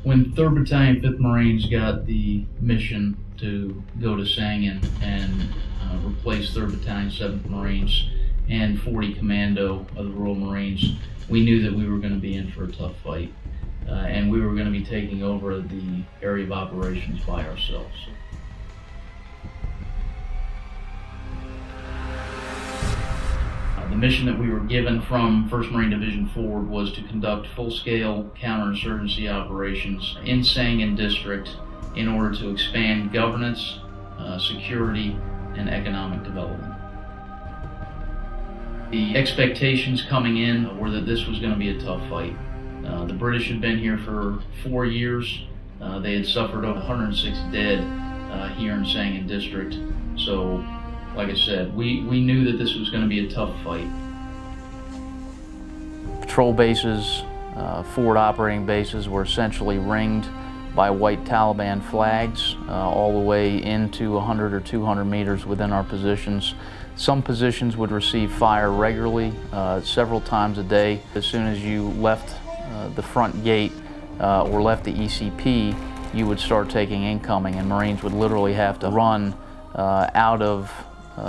When 3rd Battalion, 5th Marines got the mission to go to Sangin and replace 3rd Battalion, 7th Marines and 40 Commando of the Royal Marines, we knew that we were going to be in for a tough fight, and we were going to be taking over the area of operations by ourselves. The mission that we were given from 1st Marine Division Forward was to conduct full-scale counterinsurgency operations in Sangin District in order to expand governance, security, and economic development. The expectations coming in were that this was going to be a tough fight. The British had been here for 4 years. They had suffered over 106 dead here in Sangin District. So, like I said, we knew that this was going to be a tough fight. Patrol bases, forward operating bases were essentially ringed by white Taliban flags all the way into 100 or 200 meters within our positions. Some positions would receive fire regularly, several times a day. As soon as you left the front gate or left the ECP, you would start taking incoming, and Marines would literally have to run out of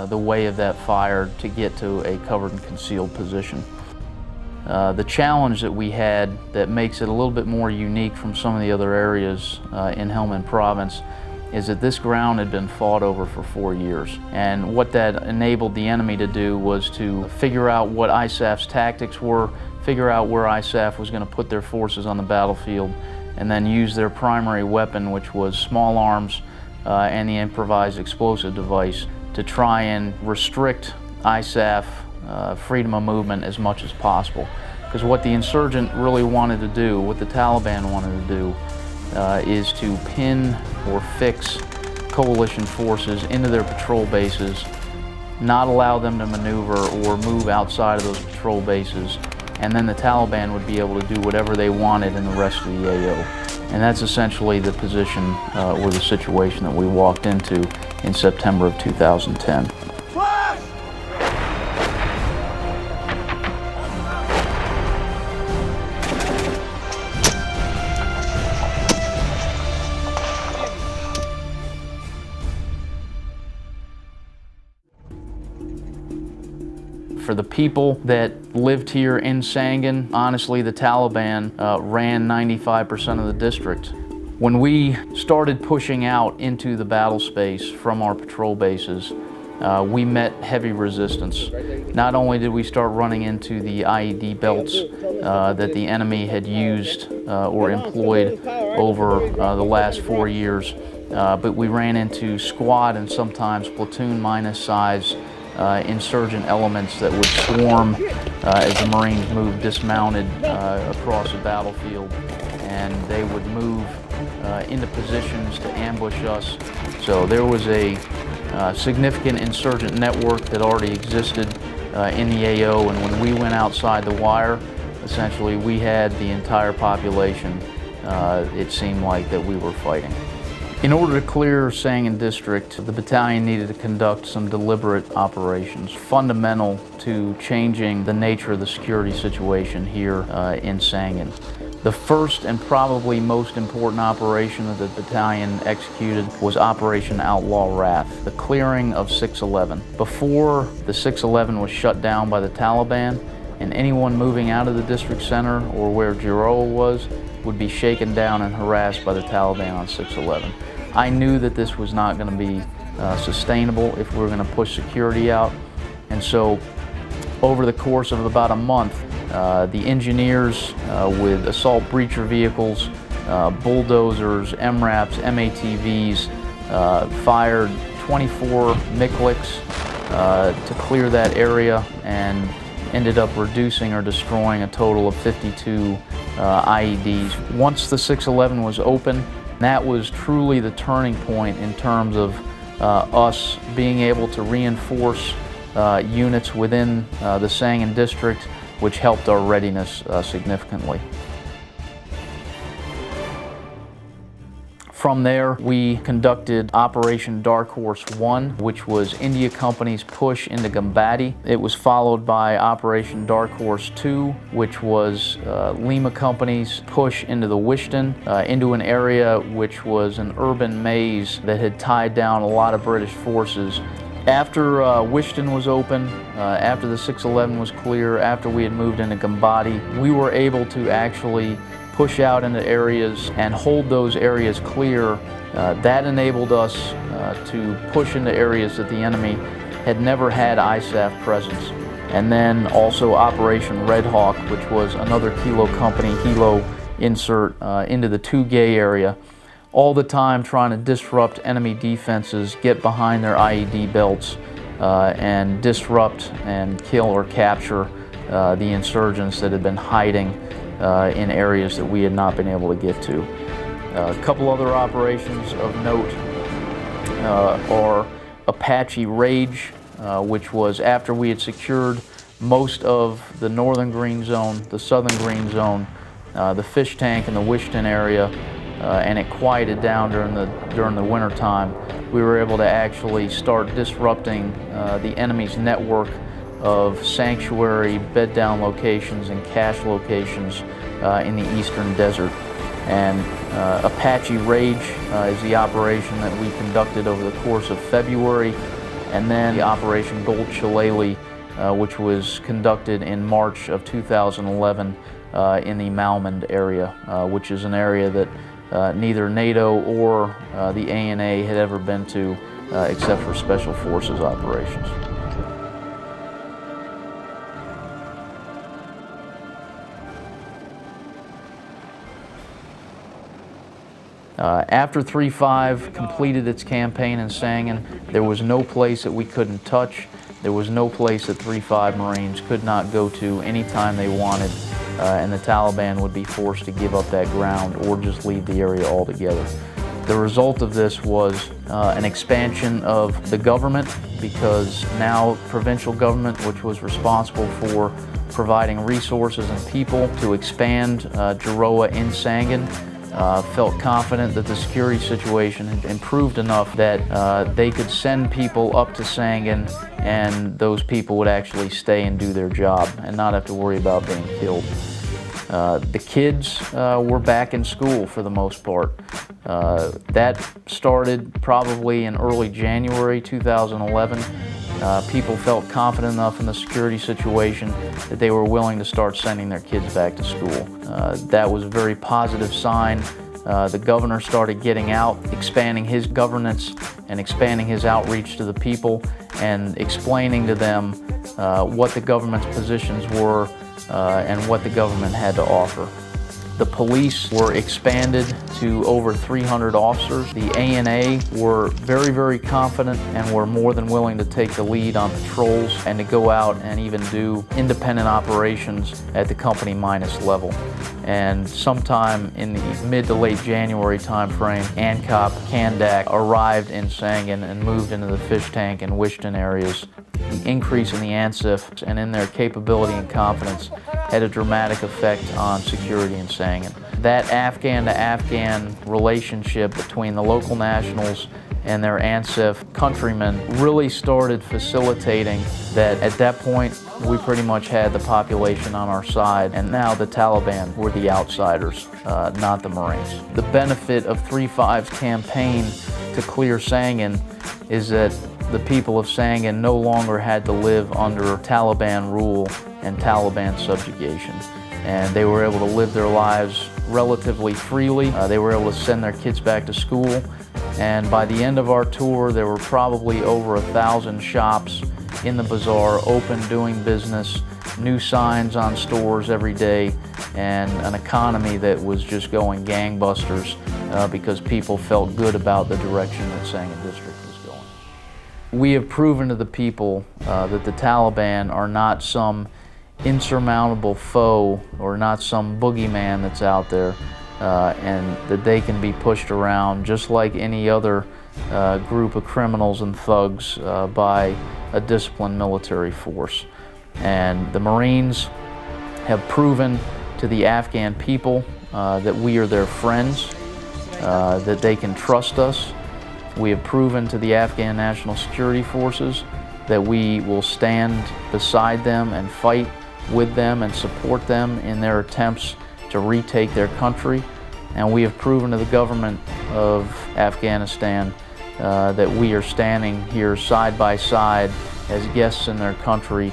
the way of that fire to get to a covered and concealed position. The challenge that we had that makes it a little bit more unique from some of the other areas in Helmand Province is that this ground had been fought over for 4 years. And what that enabled the enemy to do was to figure out what ISAF's tactics were, figure out where ISAF was going to put their forces on the battlefield, and then use their primary weapon, which was small arms and the improvised explosive device, to try and restrict ISAF freedom of movement as much as possible. Because what the insurgent really wanted to do, what the Taliban wanted to do, is to pin or fix coalition forces into their patrol bases, not allow them to maneuver or move outside of those patrol bases, and then the Taliban would be able to do whatever they wanted in the rest of the AO. And that's essentially the position or the situation that we walked into in September of 2010. For the people that lived here in Sangin, honestly, the Taliban ran 95% of the district. When we started pushing out into the battle space from our patrol bases, we met heavy resistance. Not only did we start running into the IED belts that the enemy had used or employed over the last 4 years, but we ran into squad and sometimes platoon minus size insurgent elements that would swarm as the Marines moved dismounted across the battlefield, and they would move into positions to ambush us. So there was a significant insurgent network that already existed in the AO, and when we went outside the wire, essentially we had the entire population, it seemed like, that we were fighting. In order to clear Sangin District, the battalion needed to conduct some deliberate operations, fundamental to changing the nature of the security situation here in Sangin. The first and probably most important operation that the battalion executed was Operation Outlaw Wrath, the clearing of 611. Before the 611 was shut down by the Taliban, and anyone moving out of the district center or where Jiroa was would be shaken down and harassed by the Taliban on 611. I knew that this was not going to be sustainable if we were going to push security out, and so over the course of about a month, the engineers with assault breacher vehicles, bulldozers, MRAPs, MATVs fired 24 MICLICs to clear that area and ended up reducing or destroying a total of 52 IEDs. Once the 611 was open, that was truly the turning point in terms of us being able to reinforce units within the Sangin district, which helped our readiness significantly. From there, we conducted Operation Dark Horse 1, which was India Company's push into Gambati. It was followed by Operation Dark Horse 2, which was Lima Company's push into the Wishton, into an area which was an urban maze that had tied down a lot of British forces. After Wishton was open, after the 611 was clear, after we had moved into Gambati, we were able to actually push out into areas and hold those areas clear. That enabled us to push into areas that the enemy had never had ISAF presence. And then also Operation Red Hawk, which was another Kilo Company, Hilo insert into the Tugay area, all the time trying to disrupt enemy defenses, get behind their IED belts, and disrupt and kill or capture the insurgents that had been hiding in areas that we had not been able to get to. A couple other operations of note are Apache Rage, which was after we had secured most of the northern green zone, the southern green zone, the fish tank and the Wishton area, and it quieted down during the winter time. We were able to actually start disrupting the enemy's network of sanctuary, bed down locations and cache locations in the eastern desert. And Apache Rage is the operation that we conducted over the course of February, and then the Operation Gold Shillelagh, which was conducted in March of 2011 in the Malmend area, which is an area that neither NATO or the ANA had ever been to except for Special Forces operations. After 3-5 completed its campaign in Sangin, there was no place that we couldn't touch. There was no place that 3-5 Marines could not go to anytime they wanted, and the Taliban would be forced to give up that ground or just leave the area altogether. The result of this was an expansion of the government, because now provincial government, which was responsible for providing resources and people to expand Jaroa in Sangin, felt confident that the security situation had improved enough that they could send people up to Sangin, and those people would actually stay and do their job and not have to worry about being killed. The kids were back in school for the most part. That started probably in early January 2011. People felt confident enough in the security situation that they were willing to start sending their kids back to school. That was a very positive sign. The governor started getting out, expanding his governance and expanding his outreach to the people and explaining to them what the government's positions were and what the government had to offer. The police were expanded to over 300 officers. The ANA were very, very confident and were more than willing to take the lead on patrols and to go out and even do independent operations at the company minus level. And sometime in the mid to late January timeframe, ANCOP, Kandak arrived in Sangin and moved into the fish tank and Wishton areas. The increase in the ANSIF and in their capability and confidence had a dramatic effect on security in Sangin. That Afghan to Afghan relationship between the local nationals and their ANSIF countrymen really started facilitating that. At that point, we pretty much had the population on our side, and now the Taliban were the outsiders, not the Marines. The benefit of 3-5's campaign to clear Sangin is that the people of Sangin no longer had to live under Taliban rule and Taliban subjugation. And they were able to live their lives relatively freely. They were able to send their kids back to school. And by the end of our tour, there were probably over 1,000 shops in the bazaar, open, doing business, new signs on stores every day, and an economy that was just going gangbusters because people felt good about the direction that Sangin District was going. We have proven to the people that the Taliban are not some insurmountable foe or not some boogeyman that's out there, and that they can be pushed around just like any other group of criminals and thugs by a disciplined military force. And the Marines have proven to the Afghan people that we are their friends, that they can trust us. We have proven to the Afghan National Security Forces that we will stand beside them and fight with them and support them in their attempts to retake their country. And we have proven to the government of Afghanistan that we are standing here side by side as guests in their country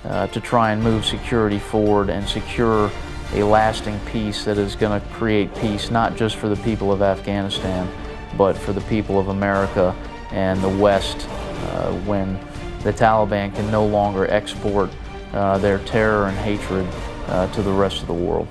to try and move security forward and secure a lasting peace that is going to create peace not just for the people of Afghanistan, but for the people of America and the West when the Taliban can no longer export their terror and hatred to the rest of the world.